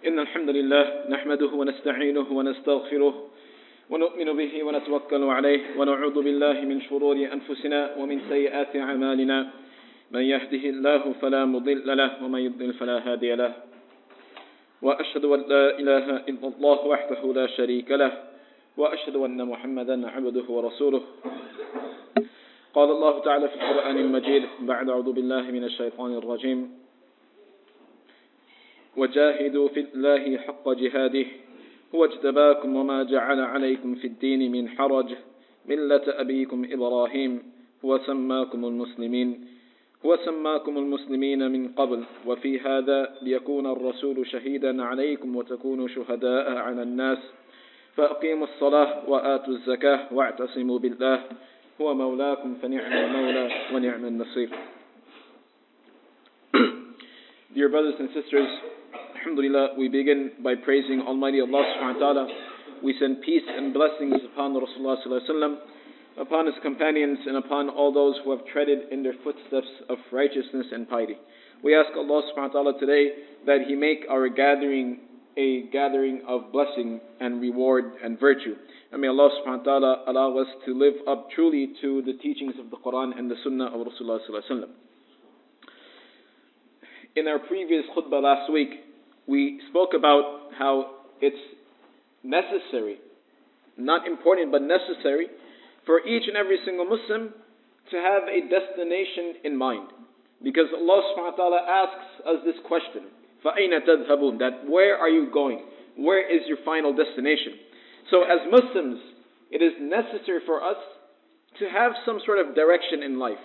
إن الحمد لله نحمده ونستعينه ونستغفره ونؤمن به ونتوكل عليه ونعوذ بالله من شرور أنفسنا ومن سيئات أعمالنا من يهده الله فلا مضل له ومن يضلل فلا هادي له وأشهد أن لا إله إلا الله وحده لا شريك له وأشهد أن محمدا عبده ورسوله قال الله تعالى في القرآن المجيد بعد أعوذ بالله من الشيطان الرجيم وجاهدوا في الله حق جهاده هو اجتباكم وما جعل عليكم في الدين من حرج ملة أبيكم إبراهيم هو سماكم المسلمين من قبل وفي هذا ليكون الرسول شهيدا عليكم وتكونوا شهداء على الناس فأقيموا الصلاة وآتوا الزكاة واعتصموا بالله هو مولاكم فنعم المولى ونعم النصير. Dear brothers and sisters, Alhamdulillah, we begin by praising Almighty Allah subhanahu wa ta'ala. We send peace and blessings upon Rasulullah sallallahu alaihi wasallam, upon his companions, and upon all those who have treaded in their footsteps of righteousness and piety. We ask Allah subhanahu wa ta'ala today that He make our gathering a gathering of blessing and reward and virtue. And may Allah subhanahu wa ta'ala allow us to live up truly to the teachings of the Quran and the Sunnah of Rasulullah sallallahu alaihi wasallam. In our previous khutbah last week, we spoke about how it's necessary, not important but necessary, for each and every single Muslim to have a destination in mind. Because Allah subhanahu wa ta'ala asks us this question, فَأَيْنَ تَذْهَبُونَ, that where are you going? Where is your final destination? So as Muslims, it is necessary for us to have some sort of direction in life.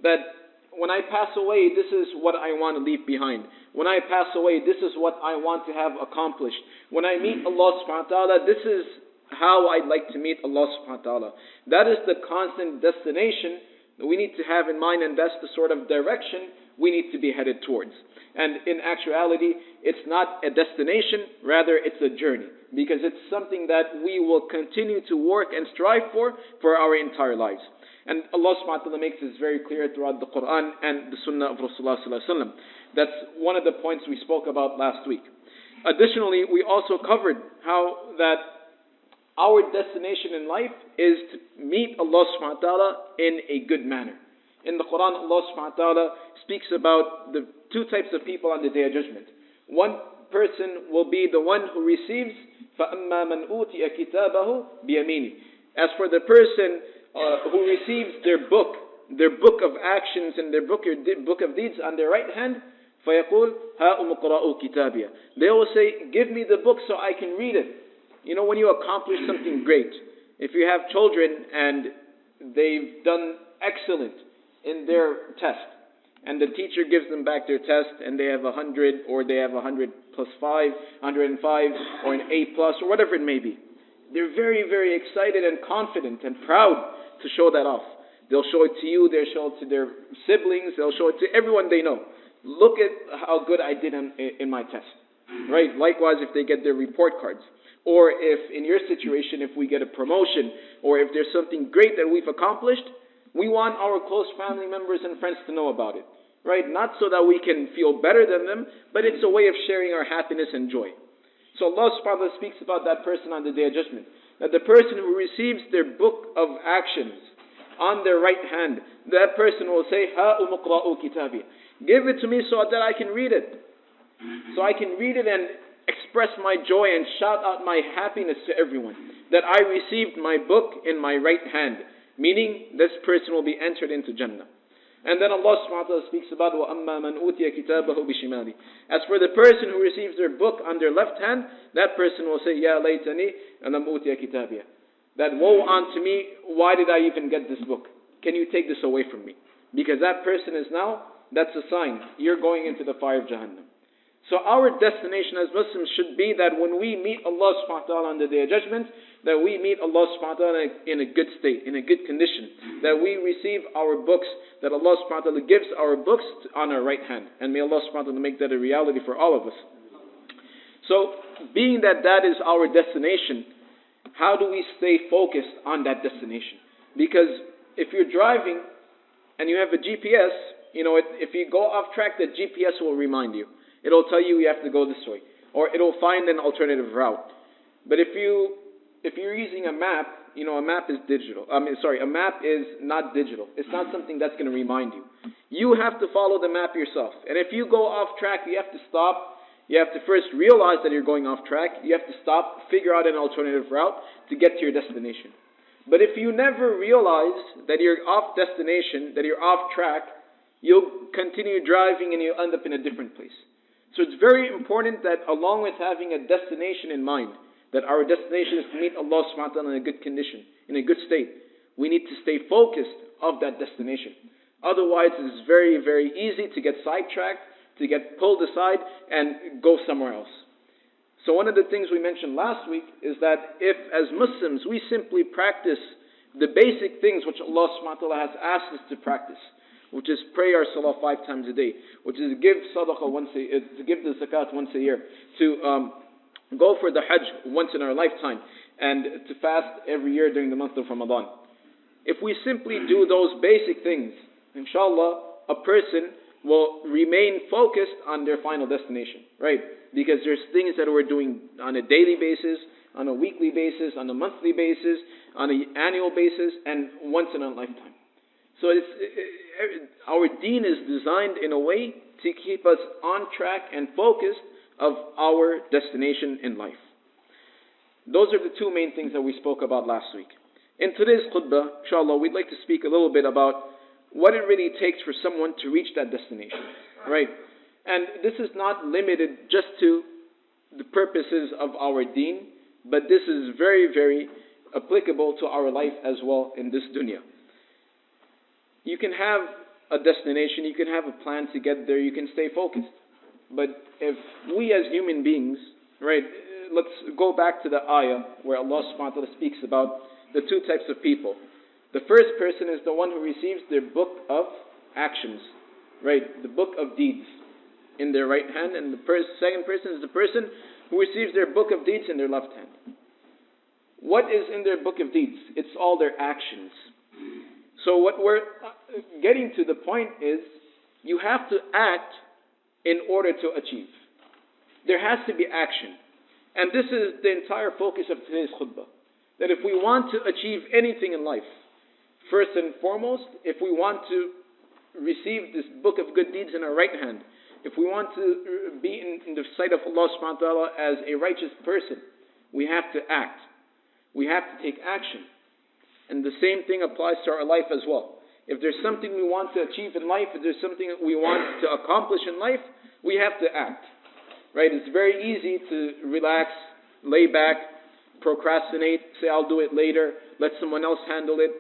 That when I pass away, this is what I want to leave behind. When I pass away, this is what I want to have accomplished. When I meet Allah subhanahu wa ta'ala, this is how I'd like to meet Allah subhanahu wa ta'ala. That is the constant destination that we need to have in mind, and that's the sort of direction we need to be headed towards. And in actuality, it's not a destination, rather it's a journey. Because it's something that we will continue to work and strive for our entire lives. And Allah subhanahu wa ta'ala makes this very clear throughout the Quran and the Sunnah of Rasulullah sallallahu alaihi wasallam. That's one of the points we spoke about last week. Additionally, we also covered how that our destination in life is to meet Allah subhanahu wa ta'ala in a good manner. In the Quran, Allah subhanahu wa ta'ala speaks about the two types of people on the Day of Judgment. One person will be the one who receives فَأَمَّا مَنْ أُوتِيَ كِتَابَهُ بِيَمِينِهِ. As for the person who receives their book of actions and their book of deeds on their right hand, فَيَقُولْ هَاؤُمُ اقْرَءُوا كِتَابِيَهْ. They will say, give me the book so I can read it. You know, when you accomplish something great, if you have children and they've done excellent in their test, and the teacher gives them back their test and they have 100, or they have 100 plus 5, 105, or an A plus, or whatever it may be. They're very, very excited and confident and proud to show that off. They'll show it to you, they'll show it to their siblings, they'll show it to everyone they know. Look at how good I did in my test. Right? Likewise, if they get their report cards. Or if, in your situation, if we get a promotion, or if there's something great that we've accomplished, we want our close family members and friends to know about it. Right? Not so that we can feel better than them, but it's a way of sharing our happiness and joy. So Allah subhanahu wa ta'ala speaks about that person on the Day of Judgment. That the person who receives their book of actions on their right hand, that person will say, هَاؤُمُ اقْرَءُوا كِتَابِيَهْ. Give it to me so that I can read it. So I can read it and express my joy and shout out my happiness to everyone. That I received my book in my right hand. Meaning, this person will be entered into Jannah. And then Allah subhanahu wa ta'ala speaks about وَأَمَّا مَنْ أُوتِيَ كِتَابَهُ بِشِمَالِهِ. As for the person who receives their book on their left hand, that person will say, يَا لَيْتَنِي أَلَمْ أُوتِيَ كِتَابِيَهْ. That woe unto me, why did I even get this book? Can you take this away from me? Because that person is now, that's a sign, you're going into the fire of Jahannam. So our destination as Muslims should be that when we meet Allah subhanahu wa ta'ala on the Day of Judgment, that we meet Allah subhanahu wa ta'ala in a good state, in a good condition. That we receive our books, that Allah subhanahu wa ta'ala gives our books on our right hand. And may Allah subhanahu wa ta'ala make that a reality for all of us. So, being that that is our destination, how do we stay focused on that destination? Because if you're driving and you have a GPS, if you go off track, the GPS will remind you. It'll tell you have to go this way. or it'll find an alternative route. But if you're using a map, a map is digital. A map is not digital. It's not something that's going to remind you. You have to follow the map yourself. And if you go off track, you have to stop. You have to first realize that you're going off track. You have to stop, figure out an alternative route to get to your destination. But if you never realize that you're off destination, that you're off track, you'll continue driving and you'll end up in a different place. So it's very important that along with having a destination in mind, that our destination is to meet Allah subhanahu wa ta'ala in a good condition, in a good state, we need to stay focused of that destination. Otherwise, it's very, very easy to get sidetracked, to get pulled aside, and go somewhere else. So one of the things we mentioned last week is that if, as Muslims, we simply practice the basic things which Allah subhanahu wa ta'ala has asked us to practice, which is pray our salah 5 times a day, which is give sadaqah to give the zakat once a year, to go for the Hajj once in our lifetime, and to fast every year during the month of Ramadan. If we simply do those basic things, inshallah, a person will remain focused on their final destination, right? Because there's things that we're doing on a daily basis, on a weekly basis, on a monthly basis, on an annual basis, and once in a lifetime. So our deen is designed in a way to keep us on track and focused of our destination in life. Those are the two main things that we spoke about last week. In today's khutbah, inshallah, we'd like to speak a little bit about what it really takes for someone to reach that destination, right? And this is not limited just to the purposes of our deen, but this is very, very applicable to our life as well in this dunya. You can have a destination, you can have a plan to get there, you can stay focused. But if we as human beings, right, let's go back to the ayah where Allah subhanahu wa ta'ala speaks about the two types of people. The first person is the one who receives their book of actions, right, the book of deeds in their right hand, and the second person is the person who receives their book of deeds in their left hand. What is in their book of deeds? It's all their actions. So what we're getting to the point is you have to act in order to achieve. There has to be action. And this is the entire focus of today's khutbah. That if we want to achieve anything in life, first and foremost, if we want to receive this book of good deeds in our right hand, if we want to be in the sight of Allah subhanahu wa ta'ala as a righteous person, we have to act. We have to take action. And the same thing applies to our life as well. If there's something we want to achieve in life, if there's something that we want to accomplish in life, we have to act. Right? It's very easy to relax, lay back, procrastinate, say I'll do it later, let someone else handle it.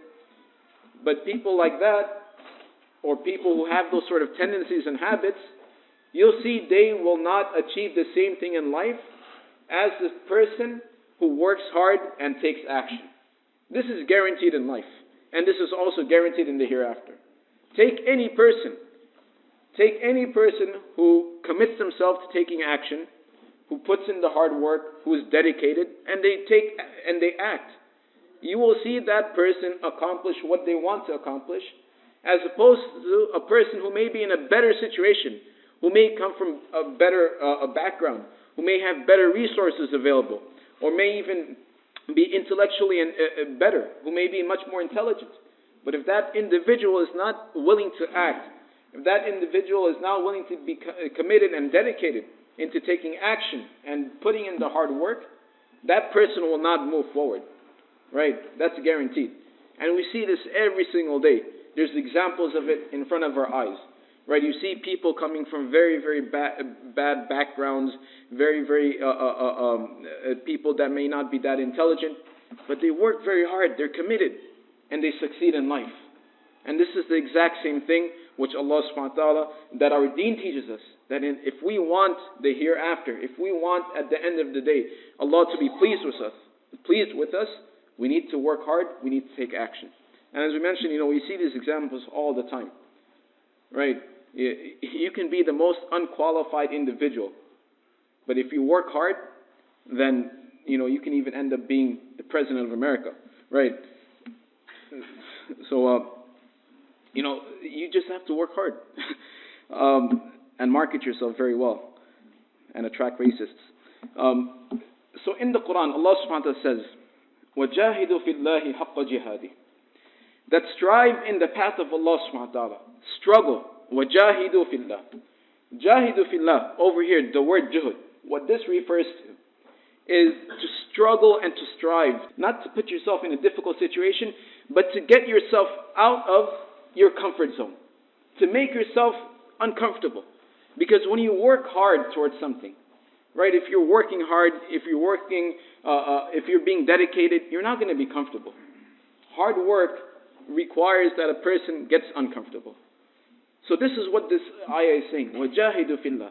But people like that, or people who have those sort of tendencies and habits, you'll see they will not achieve the same thing in life as the person who works hard and takes action. This is guaranteed in life. And this is also guaranteed in the hereafter. Take any person who commits themselves to taking action, who puts in the hard work, who is dedicated, and they act. You will see that person accomplish what they want to accomplish, as opposed to a person who may be in a better situation, who may come from a better background, who may have better resources available, or may even be intellectually better, who may be much more intelligent. But if that individual is not willing to act, if that individual is not willing to be committed and dedicated into taking action and putting in the hard work, that person will not move forward. Right? That's guaranteed. And we see this every single day. There's examples of it in front of our eyes. Right? You see people coming from very, very bad backgrounds, very, very people that may not be that intelligent, but they work very hard, they're committed, and they succeed in life. And this is the exact same thing which Allah subhanahu wa ta'ala, that our deen teaches us, that if we want the hereafter, if we want at the end of the day Allah to be pleased with us, we need to work hard, we need to take action. And as we mentioned, we see these examples all the time. Right? You can be the most unqualified individual, but if you work hard, then you can even end up being the President of America. Right? So you just have to work hard and market yourself very well and attract racists. So in the Quran, Allah subhanahu wa ta'ala says, وَجَاهِدُوا فِي اللَّهِ حَقَّ جِهَادِهِ, that strive in the path of Allah subhanahu wa ta'ala. Struggle. وَجَاهِدُوا فِي اللَّهِ. Jahidu fillah, over here, the word juhud, what this refers to is to struggle and to strive, not to put yourself in a difficult situation, but to get yourself out of your comfort zone, to make yourself uncomfortable. Because when you work hard towards something, right, if you're working hard, if you're being dedicated, you're not going to be comfortable. Hard work requires that a person gets uncomfortable. So this is what this ayah is saying. وَجَاهِدُوا فِي اللَّهِ.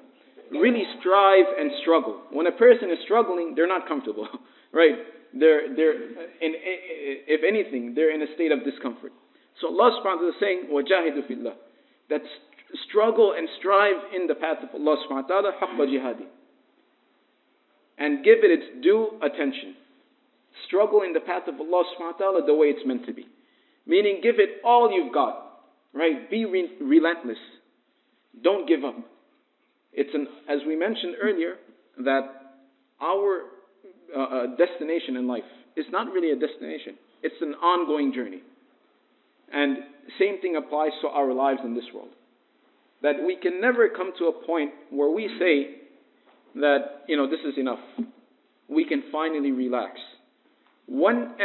Really strive and struggle. When a person is struggling, they're not comfortable, right? If anything, they're in a state of discomfort. So Allah subhanahu wa ta'ala is saying, وَجَاهِدُوا فِي اللَّهِ. That struggle and strive in the path of Allah subhanahu wa ta'ala, حَقَّ جِهَادِ. And give it its due attention. Struggle in the path of Allah subhanahu wa ta'ala the way it's meant to be. Meaning, give it all you've got. Right? Be relentless. Don't give up. As we mentioned earlier, that our destination in life is not really a destination. It's an ongoing journey. And same thing applies to our lives in this world. That we can never come to a point where we say that, this is enough. We can finally relax. One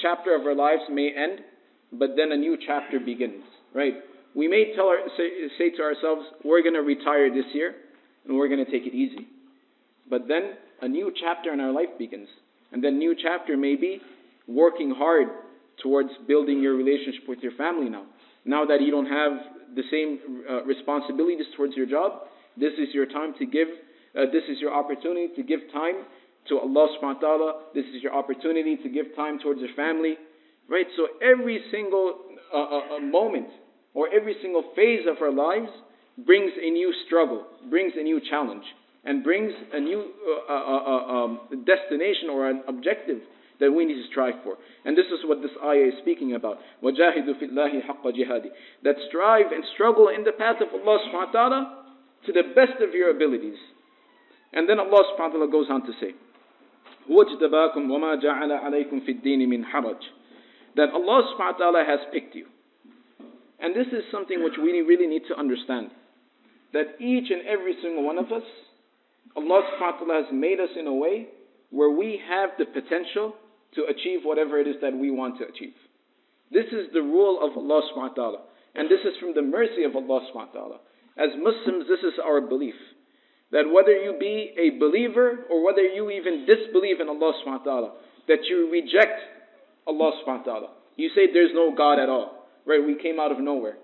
chapter of our lives may end, but then a new chapter begins, right? We may say to ourselves, we're going to retire this year, and we're going to take it easy. But then a new chapter in our life begins. And then new chapter may be working hard towards building your relationship with your family now. Now that you don't have the same responsibilities towards your job, this is your time to give, this is your opportunity to give time to Allah subhanahu wa ta'ala. This is your opportunity to give time towards your family. Right, so every single moment or every single phase of our lives brings a new struggle, brings a new challenge, and brings a new destination or an objective that we need to strive for. And this is what this ayah is speaking about. وَجَاهِدُوا فِي اللَّهِ حَقَّ جِهَادِ. That strive and struggle in the path of Allah subhanahu wa ta'ala to the best of your abilities. And then Allah subhanahu wa ta'ala goes on to say, وَاجْتَبَاكُمْ وَمَا جَعَلَ عَلَيْكُمْ فِي الدِّينِ مِنْ حَرَجٍ. That Allah subhanahu wa ta'ala has picked you. And this is something which we really need to understand. That each and every single one of us, Allah subhanahu wa ta'ala has made us in a way where we have the potential to achieve whatever it is that we want to achieve. This is the rule of Allah subhanahu wa ta'ala. And this is from the mercy of Allah subhanahu wa ta'ala. As Muslims, this is our belief. That whether you be a believer or whether you even disbelieve in Allah subhanahu wa ta'ala, that you reject Allah subhanahu wa ta'ala. You say there's no God at all. Right? We came out of nowhere.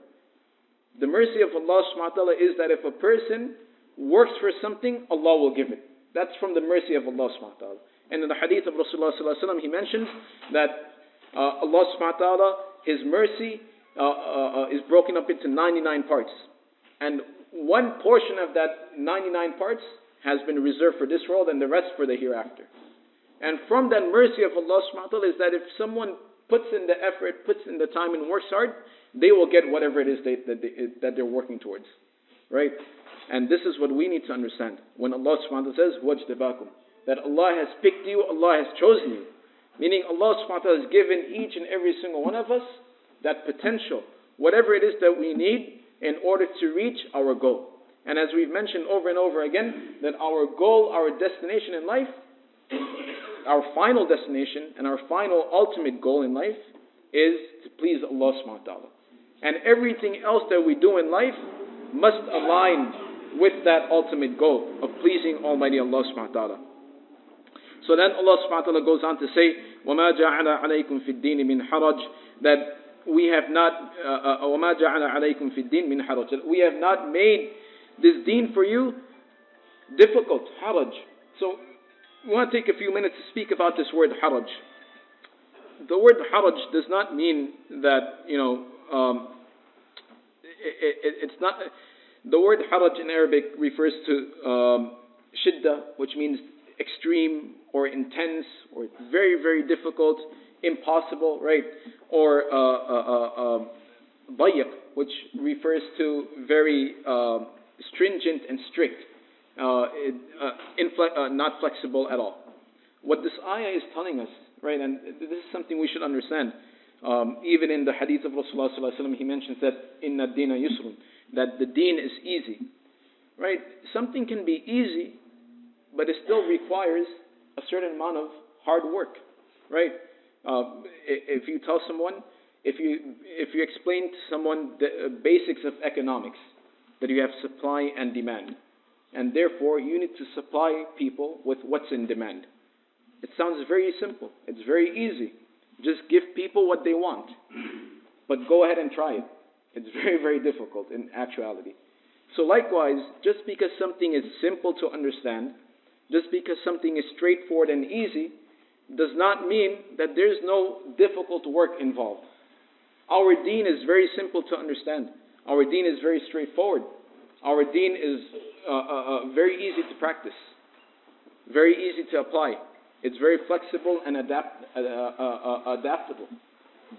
The mercy of Allah subhanahu wa ta'ala is that if a person works for something, Allah will give it. That's from the mercy of Allah subhanahu wa ta'ala. And in the hadith of Rasulullah sallallahu alaihi wasallam, he mentions that Allah subhanahu wa ta'ala, His mercy is broken up into 99 parts. And one portion of that 99 parts has been reserved for this world and the rest for the hereafter. And from that mercy of Allah subhanahu wa ta'ala is that if someone puts in the effort, puts in the time and works hard, they will get whatever it is that they're working towards. Right? And this is what we need to understand. When Allah subhanahu wa ta'ala says, وَاجْتَبَاكُمْ, that Allah has picked you, Allah has chosen you. Meaning Allah subhanahu wa ta'ala has given each and every single one of us that potential, whatever it is that we need in order to reach our goal. And as we've mentioned over and over again, that our goal, our destination in life, our final destination and our final ultimate goal in life is to please Allah subhanahu wa ta'ala. And everything else that we do in life must align with that ultimate goal of pleasing Almighty Allah subhanahu wa ta'ala. So then Allah subhanahu wa ta'ala goes on to say, وَمَا جَعَلَ عَلَيْكُمْ فِي الدِّينِ مِنْ حَرَجٍ, that we have not وَمَا جَعَلَ عَلَيْكُمْ فِي الدِّينِ مِنْ حَرَجٍ, that we have not made this deen for you difficult, haraj. So we want to take a few minutes to speak about this word haraj. The word haraj does not mean that, it's not, the word haraj in Arabic refers to shidda, which means extreme or intense or very, very difficult, impossible, right? Or dayiq, which refers to very stringent and strict. not flexible at all. What this ayah is telling us, right, and this is something we should understand. Even in the hadith of Rasulullah sallallahu alaihi wasallam, he mentions that inna dina yusrun, that the deen is easy, right? Something can be easy, but it still requires a certain amount of hard work, right? If you tell someone, if you explain to someone the basics of economics, that you have supply and demand, and therefore you need to supply people with what's in demand. It sounds very simple. It's very easy. Just give people what they want. But go ahead and try it. It's very, very difficult in actuality. So likewise, just because something is simple to understand, just because something is straightforward and easy, does not mean that there's no difficult work involved. Our deen is very simple to understand. Our deen is very straightforward. Our deen is very easy to practice, very easy to apply. It's very flexible and adaptable.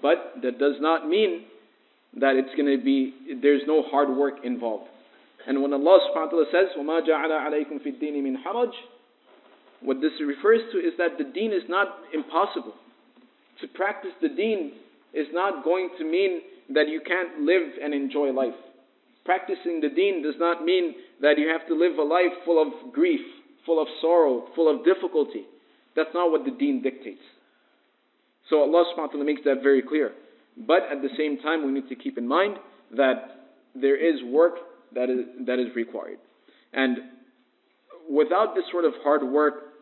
But that does not mean that there's no hard work involved. And when Allah subhanahu wa ta'ala says, وَمَا جَعَلَ عَلَيْكُمْ فِي الدِّينِ مِنْ حَرَجٍ, what this refers to is that the deen is not impossible. To practice the deen is not going to mean that you can't live and enjoy life. Practicing the deen does not mean that you have to live a life full of grief, full of sorrow, full of difficulty. That's not what the deen dictates. So Allah subhanahu wa ta'ala makes that very clear. But at the same time, we need to keep in mind that there is work that is required. And without this sort of hard work,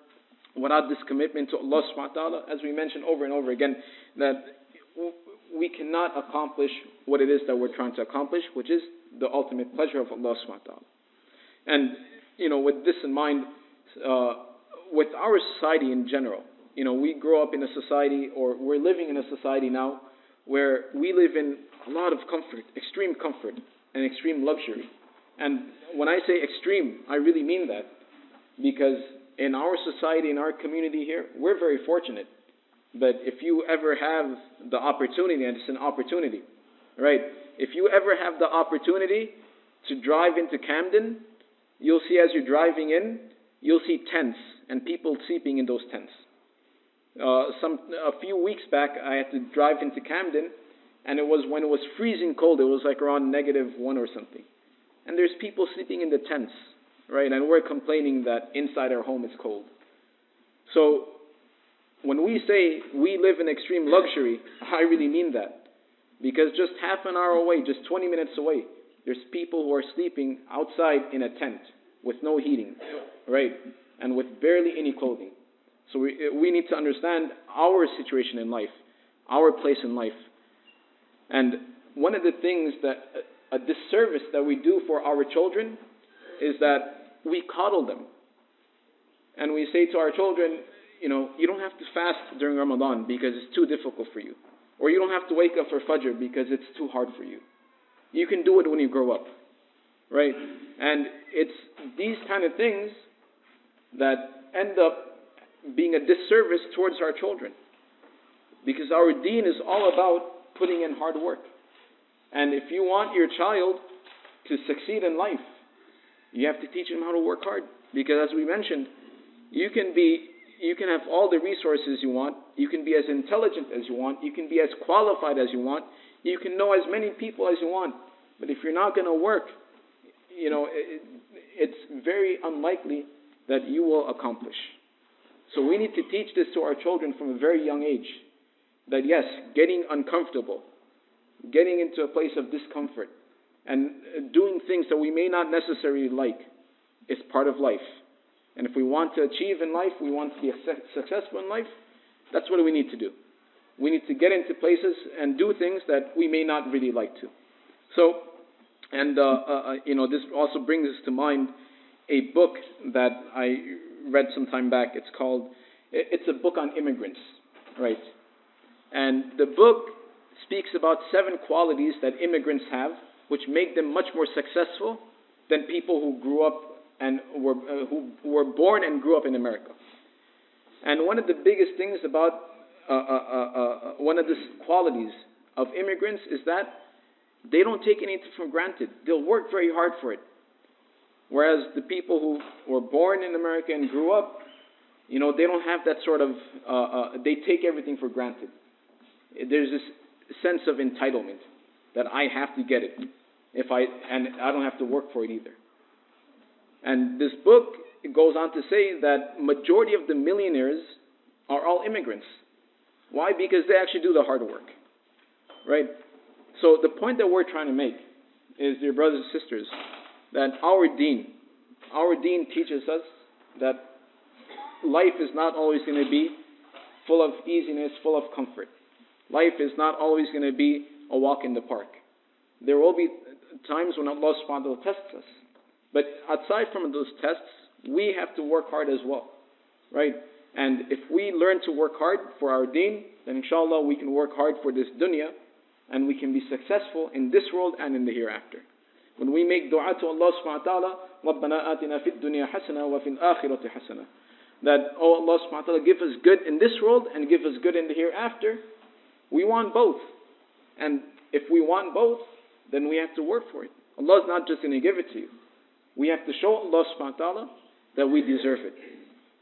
without this commitment to Allah subhanahu wa ta'ala, as we mentioned over and over again, that we cannot accomplish what it is that we're trying to accomplish, which is the ultimate pleasure of Allah subhanahu wa ta'ala. And, with this in mind, with our society in general, we grow up in a society, or we're living in a society now, where we live in a lot of comfort, extreme comfort, and extreme luxury. And when I say extreme, I really mean that. Because in our society, in our community here, we're very fortunate. But if you ever have the opportunity, and it's an opportunity, right? If you ever have the opportunity to drive into Camden, you'll see as you're driving in, you'll see tents and people sleeping in those tents. A few weeks back, I had to drive into Camden, and it was when it was freezing cold. It was like around -1 or something. And there's people sleeping in the tents, right? And we're complaining that inside our home is cold. So when we say we live in extreme luxury, I really mean that. Because just half an hour away, just 20 minutes away, there's people who are sleeping outside in a tent with no heating, right? And with barely any clothing. So we need to understand our situation in life, our place in life. And one of the things that, a disservice that we do for our children, is that we coddle them. And we say to our children, you don't have to fast during Ramadan because it's too difficult for you. Or you don't have to wake up for Fajr because it's too hard for you. You can do it when you grow up. Right? And it's these kind of things that end up being a disservice towards our children. Because our deen is all about putting in hard work. And if you want your child to succeed in life, you have to teach him how to work hard. Because as we mentioned, you can have all the resources you want, you can be as intelligent as you want, you can be as qualified as you want, you can know as many people as you want. But if you're not going to work, it's very unlikely that you will accomplish. So we need to teach this to our children from a very young age. That yes, getting uncomfortable, getting into a place of discomfort, and doing things that we may not necessarily like is part of life. And if we want to achieve in life, we want to be successful in life, that's what we need to do. We need to get into places and do things that we may not really like to. So, and this also brings us to mind a book that I read some time back. It's a book on immigrants, right? And the book speaks about 7 qualities that immigrants have, which make them much more successful than people who grew up and who were born and grew up in America. And one of the biggest things about one of the qualities of immigrants is that they don't take anything for granted. They'll work very hard for it. Whereas the people who were born in America and grew up, they don't have that sort of, they take everything for granted. There's this sense of entitlement that I have to get it, and I don't have to work for it either. And this book goes on to say that majority of the millionaires are all immigrants. Why? Because they actually do the hard work, right? So the point that we're trying to make is, dear brothers and sisters, that our deen teaches us that life is not always going to be full of easiness, full of comfort. Life is not always going to be a walk in the park. There will be times when Allah subhanahu wa ta'ala tests us. But aside from those tests, we have to work hard as well, right? And if we learn to work hard for our deen, then inshallah we can work hard for this dunya, and we can be successful in this world and in the hereafter. When we make dua to Allah subhanahu wa ta'ala, رَبَّنَا آتِنَا فِي الدُّنْيَا حَسَنَةً وَفِي الْآخِرَةِ حَسَنَةً, that, oh Allah subhanahu wa ta'ala, give us good in this world and give us good in the hereafter. We want both. And if we want both, then we have to work for it. Allah is not just going to give it to you. We have to show Allah subhanahu wa ta'ala that we deserve it.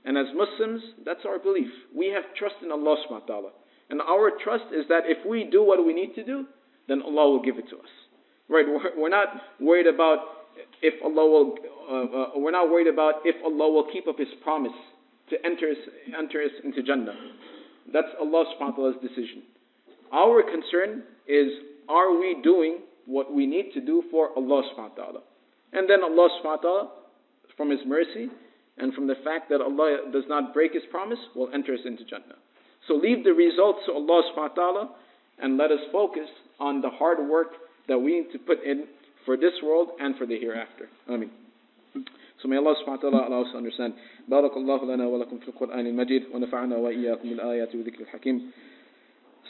And as Muslims, that's our belief. We have trust in Allah subhanahu wa ta'ala. And our trust is that if we do what we need to do, then Allah will give it to us. Right? We're not worried about if Allah will. We're not worried about if Allah will keep up His promise to enter us into Jannah. That's Allah subhanahu wa ta'ala's decision. Our concern is, are we doing what we need to do for Allah subhanahu wa ta'ala? And then Allah subhanahu wa ta'ala, from His mercy and from the fact that Allah does not break His promise, will enter us into Jannah. So leave the results to Allah subhanahu wa ta'ala, and let us focus on the hard work that we need to put in for this world and for the hereafter. Ameen. So may Allah subhanahu wa ta'ala allow us to understand. Barakallahu lana wa lakum fil Qur'an al-Majid, wa nafa'ana wa iyyakum bil ayati wa dhikr al-hakim.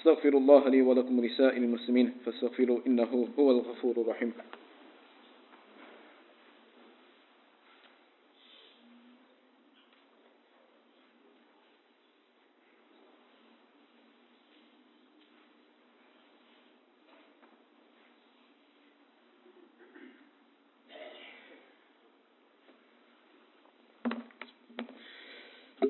Astaghfirullah li wa lakum lisa'il muslimin, fastaghfiru innahu huwal ghafurur rahim.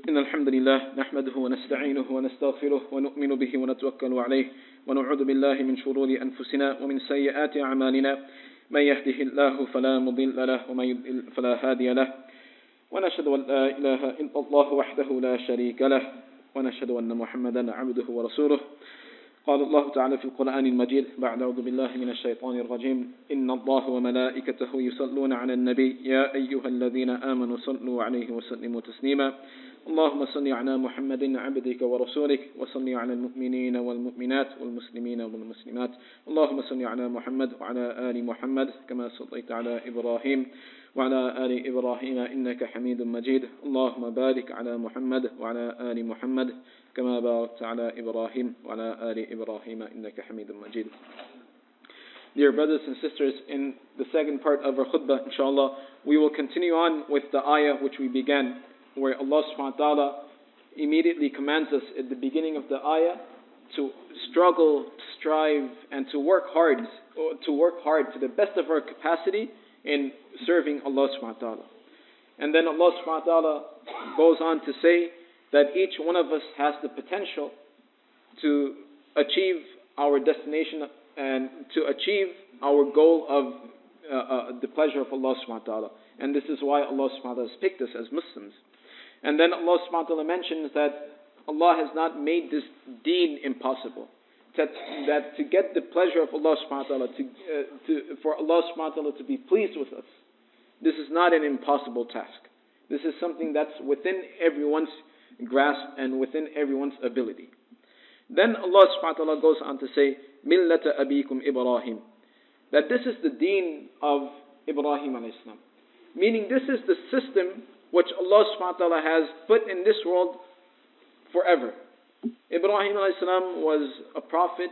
إن الحمد لله نحمده ونستعينه ونستغفره ونؤمن به ونتوكل عليه ونعوذ بالله من شرور أنفسنا ومن سيئات أعمالنا من يهده الله فلا مضل له ومن يضلل فلا هادي له ونشهد أن لا إله إلا الله وحده لا شريك له ونشهد أن محمدا عبده ورسوله. قال الله تعالى في القرآن المجيد بعد أعوذ بالله من الشيطان الرجيم إن الله وملائكته يصلون على النبي يا أيها الذين آمنوا صلوا عليه وسلموا تسليما اللهم صل على محمد عبدك ورسولك وصل على المؤمنين والمؤمنات والمسلمين والمسلمات اللهم صل على محمد وعلى آل محمد كما صليت على إبراهيم وعلى آل إبراهيم إنك حميد مجيد اللهم بارك على محمد وعلى آل محمد كما باركت على إبراهيم وعلى آل إبراهيم إنك حميد مجيد. Dear brothers and sisters, in the second part of our khutbah, inshallah, we will continue on with the ayah which we began, where Allah subhanahu wa ta'ala immediately commands us at the beginning of the ayah to struggle, to strive, and to work hard to the best of our capacity in serving Allah subhanahu wa ta'ala. And then Allah subhanahu wa ta'ala goes on to say that each one of us has the potential to achieve our destination and to achieve our goal of the pleasure of Allah subhanahu wa ta'ala. And this is why Allah subhanahu wa ta'ala has picked us as Muslims. And then Allah subhanahu wa ta'ala mentions that Allah has not made this deen impossible. That to get the pleasure of Allah subhanahu wa ta'ala, for Allah subhanahu wa ta'ala to be pleased with us, this is not an impossible task. This is something that's within everyone's grasp and within everyone's ability. Then Allah subhanahu wa ta'ala goes on to say, Millata abikum Ibrahim, that this is the deen of Ibrahim alayhi salam. Meaning this is the system which Allah subhanahu wa ta'ala has put in this world forever. Ibrahim alayhi salam was a prophet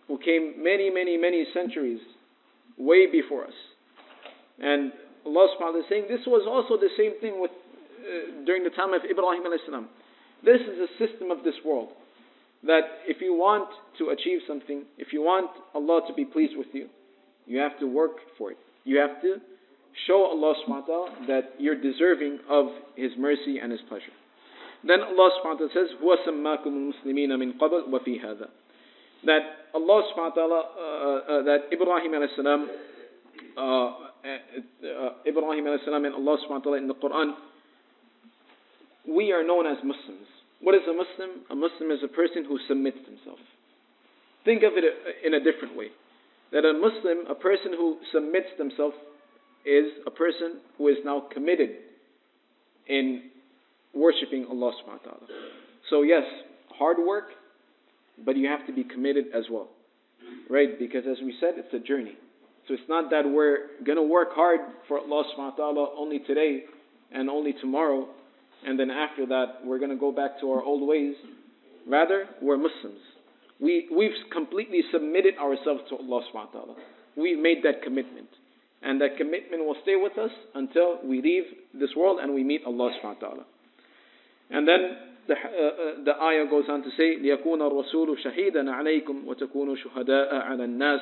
who came many centuries way before us. And Allah subhanahu wa ta'ala is saying this was also the same thing with during the time of Ibrahim alayhi salam. This is a system of this world, that if you want to achieve something, if you want Allah to be pleased with you, you have to work for it. You have to show Allah subhanahu wa ta'ala that you're deserving of His mercy and His pleasure. Then Allah subhanahu wa ta'ala says, هُوَ سَمَّاكُمُ الْمُسْلِمِينَ مِنْ قَبْلِ وَفِي هَذَا. That Allah subhanahu wa ta'ala, that Ibrahim alayhi salam, Ibrahim alayhi salam and Allah subhanahu wa ta'ala in the Quran, we are known as Muslims. What is a Muslim? A Muslim is a person who submits himself. Think of it in a different way. That a Muslim, a person who submits themselves, is a person who is now committed in worshipping Allah subhanahu wa ta'ala. So yes, hard work, but you have to be committed as well. Right? Because as we said, it's a journey. So it's not that we're going to work hard for Allah subhanahu wa ta'ala only today and only tomorrow, and then after that we're going to go back to our old ways. Rather, we're Muslims. We've completely submitted ourselves to Allah subhanahu wa ta'ala. We've made that commitment. And that commitment will stay with us until we leave this world and we meet Allah subhanahu wa ta'ala. And then the ayah goes on to say, لِيَكُونَ الرَّسُولُ شَهِيدًا عَلَيْكُمْ وَتَكُونُوا شُهَدَاءَ عَلَى النَّاسِ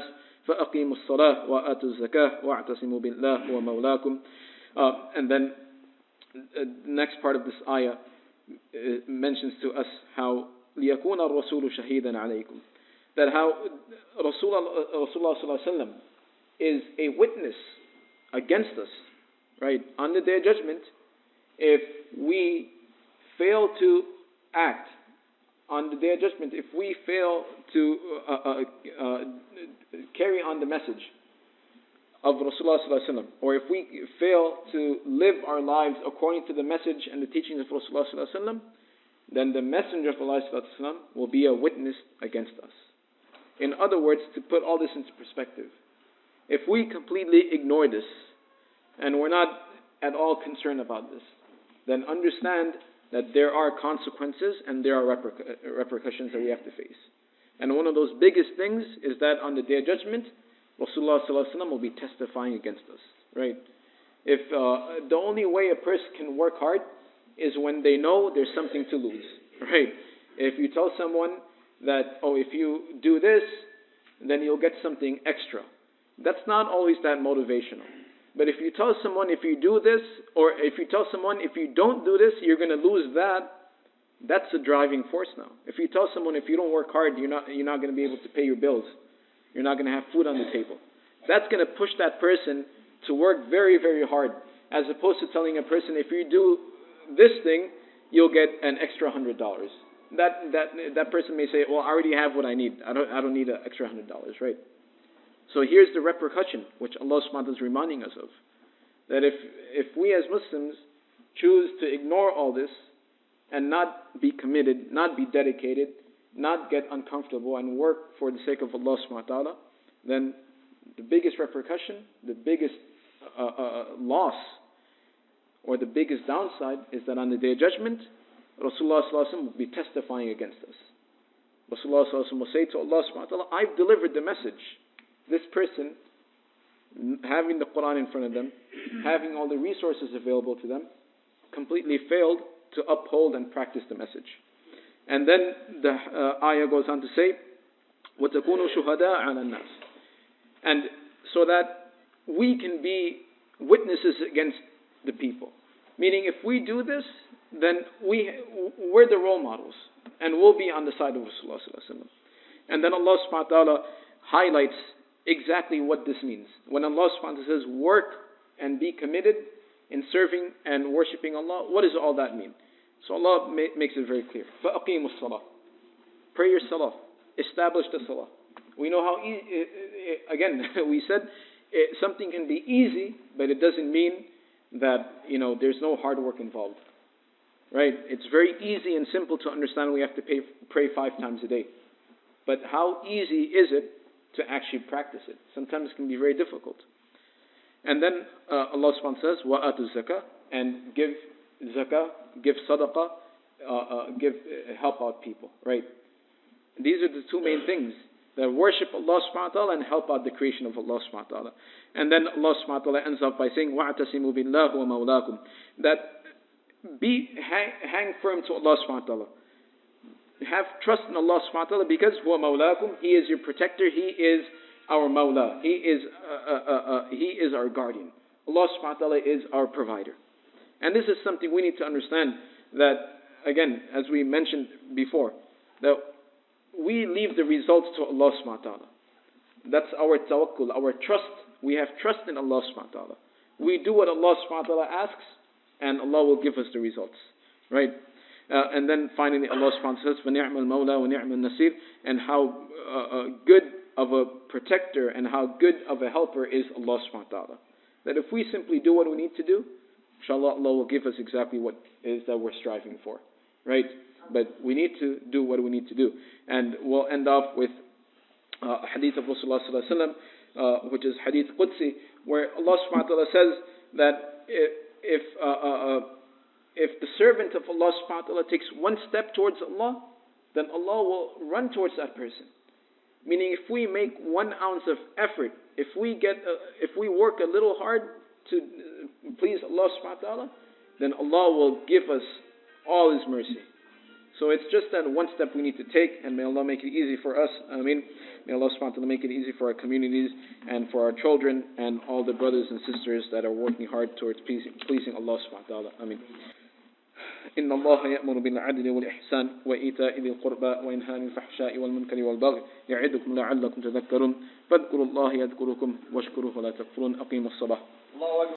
فَأَقِيمُوا الصَّلَاةَ وَآتُوا الزَّكَاةَ وَاعْتَصِمُوا بِاللَّهِ وَمَوْلَاكُمْ. And then the next part of this ayah mentions to us how لِيَكُونَ الرَّسُولُ شَهِيدًا عَلَيْكُمْ, that how Rasulullah sallallahu alaihi wasallam is a witness against us, right? On the Day of Judgment, if we fail to act on the Day of Judgment, if we fail to carry on the message of Rasulullah sallallahu alaihi wasallam, or if we fail to live our lives according to the message and the teachings of Rasulullah sallallahu alaihi wasallam, then the Messenger of Allah sallallahu alaihi wasallam will be a witness against us. In other words, to put all this into perspective, if we completely ignore this and we're not at all concerned about this, then understand that there are consequences and there are repercussions that we have to face. And one of those biggest things is that on the Day of Judgment, Rasulullah sallallahu alaihi wasallam will be testifying against us, right? If the only way a person can work hard is when they know there's something to lose, right? If you tell someone that, oh, if you do this, then you'll get something extra, that's not always that motivational. But if you tell someone if you do this, or if you tell someone if you don't do this, you're going to lose that, that's a driving force now. If you tell someone if you don't work hard, you're not going to be able to pay your bills, you're not going to have food on the table, that's going to push that person to work very, very hard, as opposed to telling a person if you do this thing, you'll get an extra $100. That person may say, well, I already have what I need. I don't need an extra $100, right? So here's the repercussion, which Allah subhanahu wa ta'ala is reminding us of. That if we as Muslims choose to ignore all this and not be committed, not be dedicated, not get uncomfortable and work for the sake of Allah subhanahu wa ta'ala, then the biggest repercussion, the biggest loss, or the biggest downside is that on the Day of Judgment, Rasulullah sallallahu alaihi wasallam will be testifying against us. Rasulullah sallallahu alaihi wasallam will say to Allah subhanahu wa ta'ala, I've delivered the message. This person, having the Quran in front of them, having all the resources available to them, completely failed to uphold and practice the message. And then the ayah goes on to say, وَتَكُونُوا شُهَدَاءَ عَلَى النَّاسِ. And so that we can be witnesses against the people. Meaning, if we do this, then we're the role models, and we'll be on the side of Rasulullah sallallahu alaihi wasallam. And then Allah subhanahu wa ta'ala highlights exactly what this means. When Allah subhanahu wa ta'ala says, work and be committed in serving and worshipping Allah, what does all that mean? So Allah makes it very clear. فَأَقِيمُوا الصَّلَاةِ. Pray your salah. Establish the salah. We know how easy, again, we said something can be easy, but it doesn't mean that, there's no hard work involved. Right? It's very easy and simple to understand we have to pray 5 times a day. But how easy is it to actually practice it? Sometimes it can be very difficult. And then Allah subhanahu wa ta'ala says, وَآتُوا الزَّكَاةَ, and give zakah, give sadaqah, help out people. Right? These are the 2 main things. That worship Allah subhanahu wa ta'ala and help out the creation of Allah subhanahu wa ta'ala. And then Allah subhanahu wa ta'ala ends up by saying, وَاعْتَصِمُوا بِاللَّهِ وَمَوْلَاكُمْ. That hang firm to Allah subhanahu wa ta'ala. Have trust in Allah subhanahu wa ta'ala, because huwa mawlakum, He is your protector, He is our mawla, He is our guardian. Allah subhanahu wa ta'ala is our provider. And this is something we need to understand, that, again, as we mentioned before, that we leave the results to Allah subhanahu wa ta'ala. That's our tawakkul, our trust. We have trust in Allah subhanahu wa ta'ala. We do what Allah subhanahu wa ta'ala asks, and Allah will give us the results. Right? And then finally Allah subhanahu wa ta'ala says, فَنِعْمَ الْمَوْلَى وَنِعْمَ النَّصِيرُ, and how good of a protector and how good of a helper is Allah subhanahu wa ta'ala. That if we simply do what we need to do, inshallah, Allah will give us exactly what it is that we're striving for. Right? But we need to do what we need to do. And we'll end off with a hadith of Rasulullah sallallahu alaihi wasallam, which is hadith Qudsi, where Allah subhanahu wa ta'ala says that if the servant of Allah subhanahu wa ta'ala takes one step towards Allah, then Allah will run towards that person. Meaning, if we make 1 ounce of effort, if we work a little hard to please Allah subhanahu wa ta'ala, then Allah will give us all His mercy. So it's just that one step we need to take, and may Allah make it easy for us. May Allah subhanahu wa ta'ala make it easy for our communities and for our children and all the brothers and sisters that are working hard towards pleasing Allah subhanahu wa ta'ala. Ameen. إن الله يأمر بالعدل والإحسان وإيتاء ذي القربى وينهى عن الفحشاء والمنكر والبغي يعظكم لعلكم تذكرون فاذكروا الله يذكركم واشكروه ولا تكفرون أقيموا الصلاة.